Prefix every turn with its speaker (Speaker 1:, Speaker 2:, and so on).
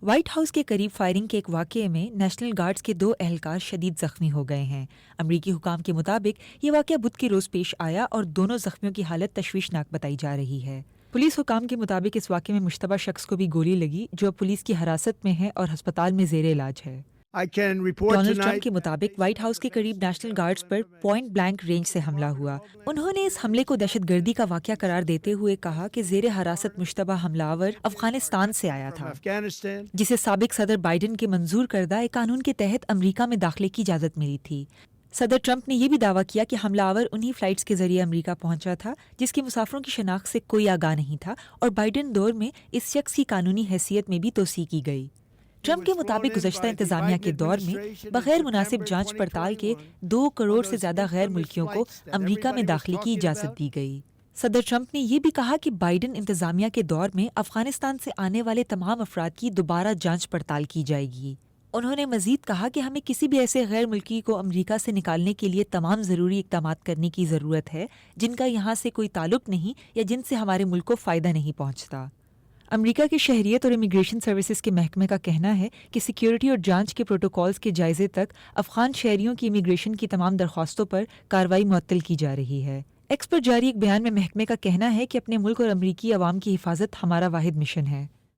Speaker 1: White house کے قریب firing کے ایک واقعے میں نیشنل گارڈز کے 2 اہلکار شدید زخمی ہو گئے ہیں۔ امریکی حکام کے مطابق یہ واقعہ بدھ کے روز پیش آیا اور دونوں زخمیوں کی حالت تشویشناک بتائی جا رہی ہے۔ پولیس حکام کے مطابق اس واقعے میں مشتبہ شخص کو بھی گولی لگی جو اب پولیس کی حراست میں ہے اور ہسپتال میں زیر علاج ہے۔ ڈونلڈ ٹرمپ کے مطابق وائٹ ہاؤس کے قریب نیشنل گارڈز پر پوائنٹ بلینک رینج سے حملہ ہوا۔ انہوں نے اس حملے کو دہشت گردی کا واقعہ قرار دیتے ہوئے کہا کہ زیر حراست مشتبہ حملہ آور افغانستان سے آیا تھا، جسے سابق صدر بائیڈن کے منظور کردہ ایک قانون کے تحت امریکہ میں داخلے کی اجازت ملی تھی۔ صدر ٹرمپ نے یہ بھی دعویٰ کیا کہ حملہ آور انہی فلائٹس کے ذریعے امریکہ پہنچا تھا جس کے مسافروں کی شناخت سے کوئی آگاہ نہیں تھا، اور بائیڈن دور میں اس شخص کی قانونی حیثیت میں بھی توسیع کی گئی۔ ٹرمپ کے مطابق گزشتہ انتظامیہ کے دور میں بغیر مناسب جانچ پڑتال کے 2 کروڑ سے زیادہ غیر ملکیوں کو امریکہ میں داخلے کی اجازت دی گئی۔ صدر ٹرمپ نے یہ بھی کہا کہ بائیڈن انتظامیہ کے دور میں افغانستان سے آنے والے تمام افراد کی دوبارہ جانچ پڑتال کی جائے گی۔ انہوں نے مزید کہا کہ ہمیں کسی بھی ایسے غیر ملکی کو امریکہ سے نکالنے کے لیے تمام ضروری اقدامات کرنے کی ضرورت ہے جن کا یہاں سے کوئی تعلق نہیں یا جن سے ہمارے ملک کو فائدہ نہیں پہنچتا۔ امریکہ کے شہریت اور امیگریشن سروسز کے محکمے کا کہنا ہے کہ سیکیورٹی اور جانچ کے پروٹوکولز کے جائزے تک افغان شہریوں کی امیگریشن کی تمام درخواستوں پر کارروائی معطل کی جا رہی ہے۔ ایکس پر جاری ایک بیان میں محکمے کا کہنا ہے کہ اپنے ملک اور امریکی عوام کی حفاظت ہمارا واحد مشن ہے۔